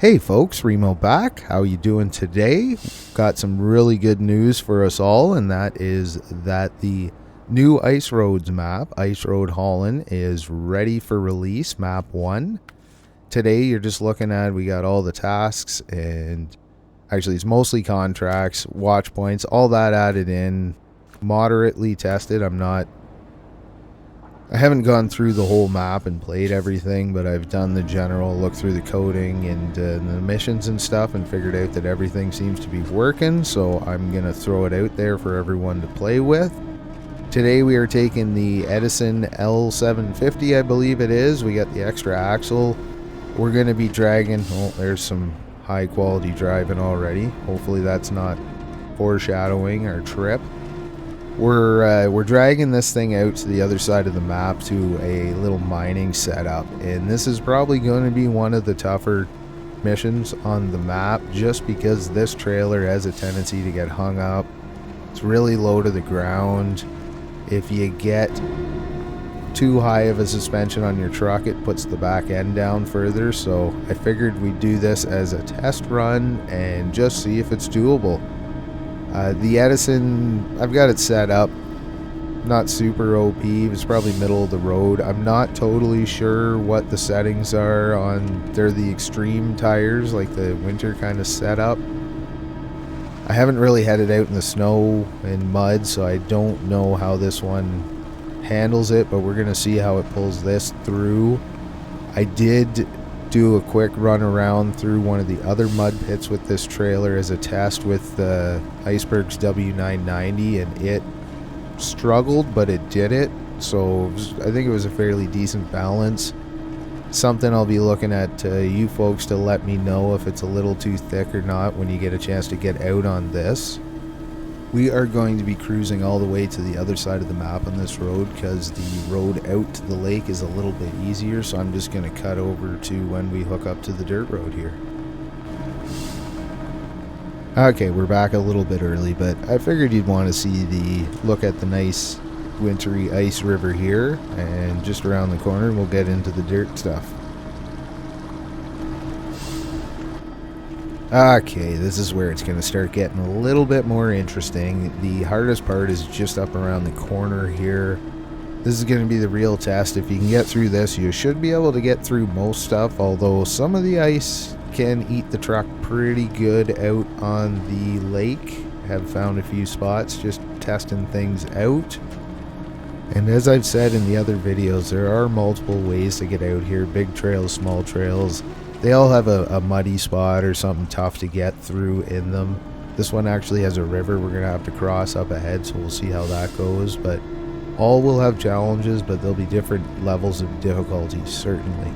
Hey folks, Remo back. How you doing today? Got some really good news for us all, and that is that the new Ice Roads map, Ice Road Haulin, is ready for release, map 1. Today you're just looking at, we got all the tasks, and actually it's mostly contracts, watch points, all that added in, moderately tested. I haven't gone through the whole map and played everything, but I've done the general look through the coding and the missions and stuff and figured out that everything seems to be working, so I'm going to throw it out there for everyone to play with. Today we are taking the Edison L750, I believe it is. We got the extra axle. We're going to be dragging, oh, there's some high quality driving already. Hopefully that's not foreshadowing our trip. We're dragging this thing out to the other side of the map to a little mining setup, and this is probably going to be one of the tougher missions on the map just because this trailer has a tendency to get hung up. It's really low to the ground. If you get too high of a suspension on your truck, it puts the back end down further, so I figured we'd do this as a test run and just see if it's doable. The Edison, I've got it set up, not super OP, it's probably middle of the road. I'm not totally sure what the settings are on, they're the extreme tires, like the winter kind of setup. I haven't really had it out in the snow and mud, so I don't know how this one handles it, but we're going to see how it pulls this through. I did do a quick run around through one of the other mud pits with this trailer as a test with the Iceberg's W990, and it struggled, but it did it, so I think it was a fairly decent balance. Something I'll be looking at you folks to let me know if it's a little too thick or not when you get a chance to get out on this. We are going to be cruising all the way to the other side of the map on this road because the road out to the lake is a little bit easier, so I'm just going to cut over to when we hook up to the dirt road here. Okay, we're back a little bit early, but I figured you'd want to see look at the nice wintry ice river here, and just around the corner we'll get into the dirt stuff. Okay, this is where it's going to start getting a little bit more interesting. The hardest part is just up around the corner here. This is going to be the real test. If you can get through this, you should be able to get through most stuff, although some of the ice can eat the truck pretty good out on the lake. Have found a few spots just testing things out. And as I've said in the other videos, there are multiple ways to get out here. Big trails, small trails. They all have a muddy spot or something tough to get through in them. This one actually has a river we're going to have to cross up ahead, so we'll see how that goes. But all will have challenges, but there'll be different levels of difficulty, certainly.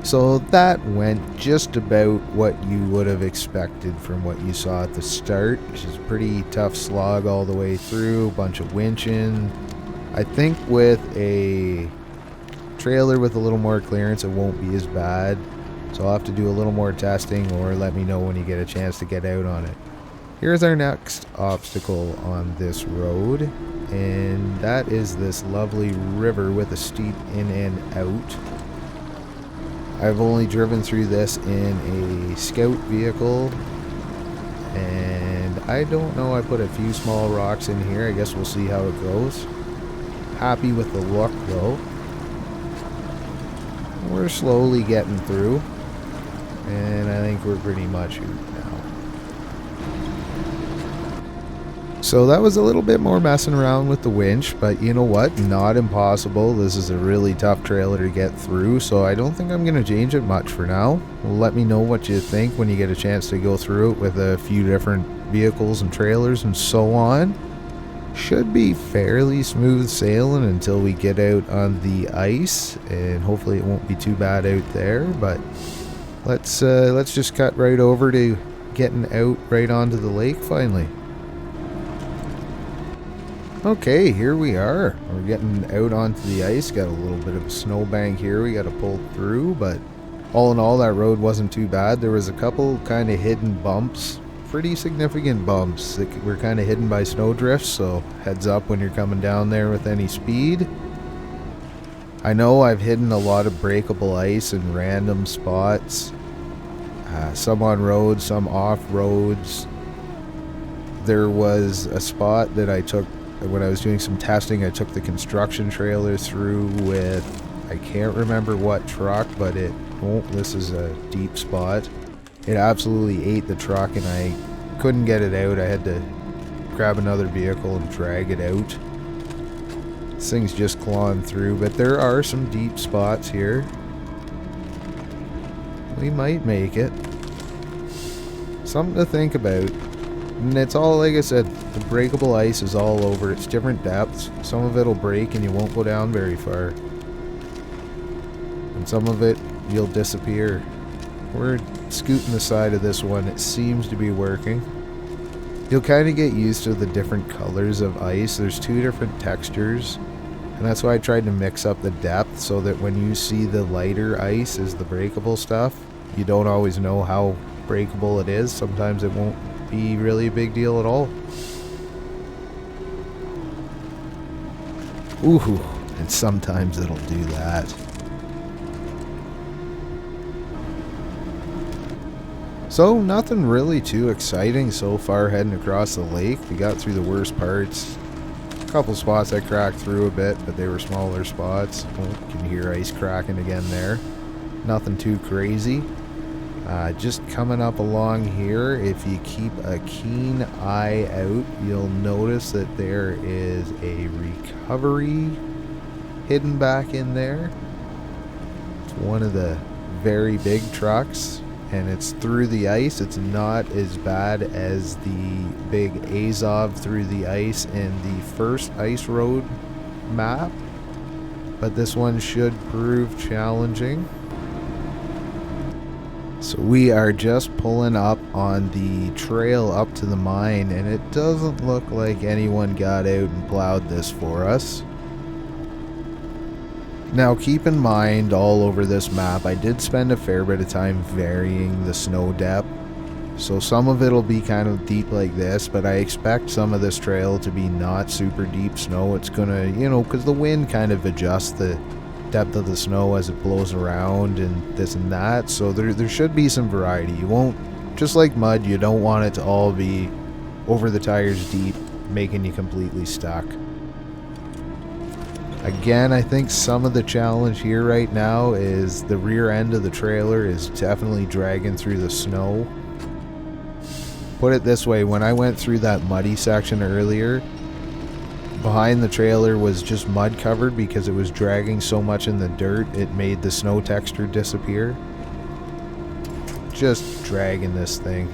So that went just about what you would have expected from what you saw at the start, which is a pretty tough slog all the way through, a bunch of winching. I think with a trailer with a little more clearance it won't be as bad, so I'll have to do a little more testing, or let me know when you get a chance to get out on it. Here's our next obstacle on this road, and that is this lovely river with a steep in and out. I've only driven through this in a scout vehicle, and I don't know, I put a few small rocks in here. I guess we'll see how it goes. Happy with the look though. We're slowly getting through, and I think we're pretty much out now. So that was a little bit more messing around with the winch, but you know what, not impossible. This is a really tough trailer to get through, so I don't think I'm going to change it much for now. Let me know what you think when you get a chance to go through it with a few different vehicles and trailers and so on. Should be fairly smooth sailing until we get out on the ice, and hopefully it won't be too bad out there. But let's just cut right over to getting out right onto the lake finally. Okay, here we are. We're getting out onto the ice. Got a little bit of a snowbank here we got to pull through, but all in all that road wasn't too bad. There was a couple kind of hidden bumps. Pretty significant bumps that were kind of hidden by snow drifts, so heads up when you're coming down there with any speed. I know I've hidden a lot of breakable ice in random spots, some on roads, some off roads. There was a spot that I took when I was doing some testing. I took the construction trailer through with, I can't remember what truck, but this is a deep spot. It absolutely ate the truck and I couldn't get it out. I had to grab another vehicle and drag it out. This thing's just clawing through, but there are some deep spots here. We might make it. Something to think about. And it's all, like I said, the breakable ice is all over. It's different depths. Some of it will break and you won't go down very far. And some of it, you'll disappear. We're scooting the side of this one. It seems to be working. You'll kind of get used to the different colors of ice. There's two different textures. And that's why I tried to mix up the depth so that when you see the lighter ice is the breakable stuff, you don't always know how breakable it is. Sometimes it won't be really a big deal at all. Ooh, and sometimes it'll do that. So nothing really too exciting so far heading across the lake. We got through the worst parts. A couple spots I cracked through a bit, but they were smaller spots. Oh, you can hear ice cracking again there. Nothing too crazy. Just coming up along here, if you keep a keen eye out, you'll notice that there is a recovery hidden back in there. It's one of the very big trucks, and it's through the ice. It's not as bad as the big Azov through the ice in the first ice road map, but this one should prove challenging. So we are just pulling up on the trail up to the mine, and it doesn't look like anyone got out and plowed this for us. Now keep in mind, all over this map I did spend a fair bit of time varying the snow depth. So some of it will be kind of deep like this, but I expect some of this trail to be not super deep snow. It's gonna, because the wind kind of adjusts the depth of the snow as it blows around and this and that. So there should be some variety. You won't, just like mud, you don't want it to all be over the tires deep, making you completely stuck. Again, I think some of the challenge here right now is the rear end of the trailer is definitely dragging through the snow. Put it this way, when I went through that muddy section earlier, behind the trailer was just mud covered because it was dragging so much in the dirt, it made the snow texture disappear. Just dragging this thing.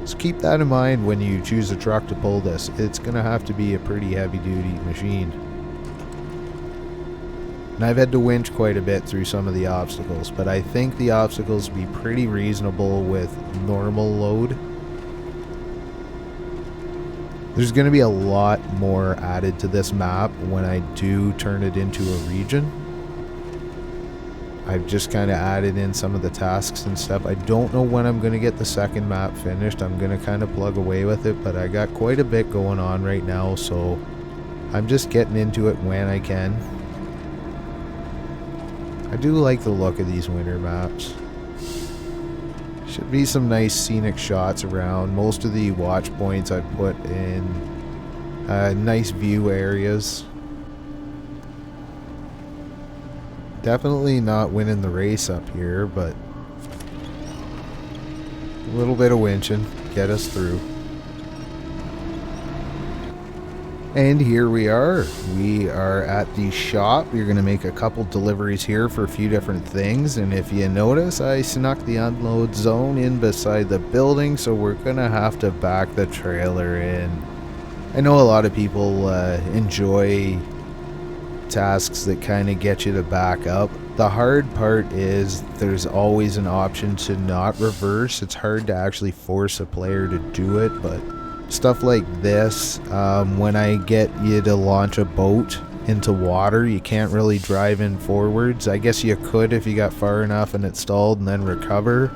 So keep that in mind when you choose a truck to pull this. It's going to have to be a pretty heavy duty machine. And I've had to winch quite a bit through some of the obstacles, but I think the obstacles will be pretty reasonable with normal load. There's going to be a lot more added to this map when I do turn it into a region. I've just kind of added in some of the tasks and stuff. I don't know when I'm going to get the second map finished. I'm going to kind of plug away with it, but I got quite a bit going on right now, so I'm just getting into it when I can. I do like the look of these winter maps. Should be some nice scenic shots around. Most of the watch points I've put in nice view areas. Definitely not winning the race up here, but a little bit of winching, get us through. And here we are. We are at the shop. You're going to make a couple deliveries here for a few different things. And if you notice, I snuck the unload zone in beside the building, so we're going to have to back the trailer in. I know a lot of people enjoy tasks that kind of get you to back up. The hard part is there's always an option to not reverse. It's hard to actually force a player to do it, but stuff like this, when I get you to launch a boat into water, you can't really drive in forwards. I guess you could if you got far enough and it stalled and then recover.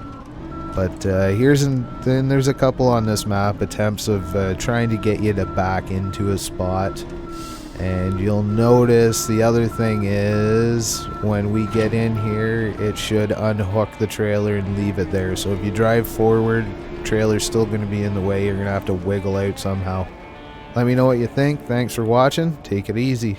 But then there's a couple on this map attempts of trying to get you to back into a spot And you'll notice the other thing is when we get in here, it should unhook the trailer and leave it there. So if you drive forward, trailer's still going to be in the way. You're going to have to wiggle out somehow. Let me know what you think. Thanks for watching. Take it easy.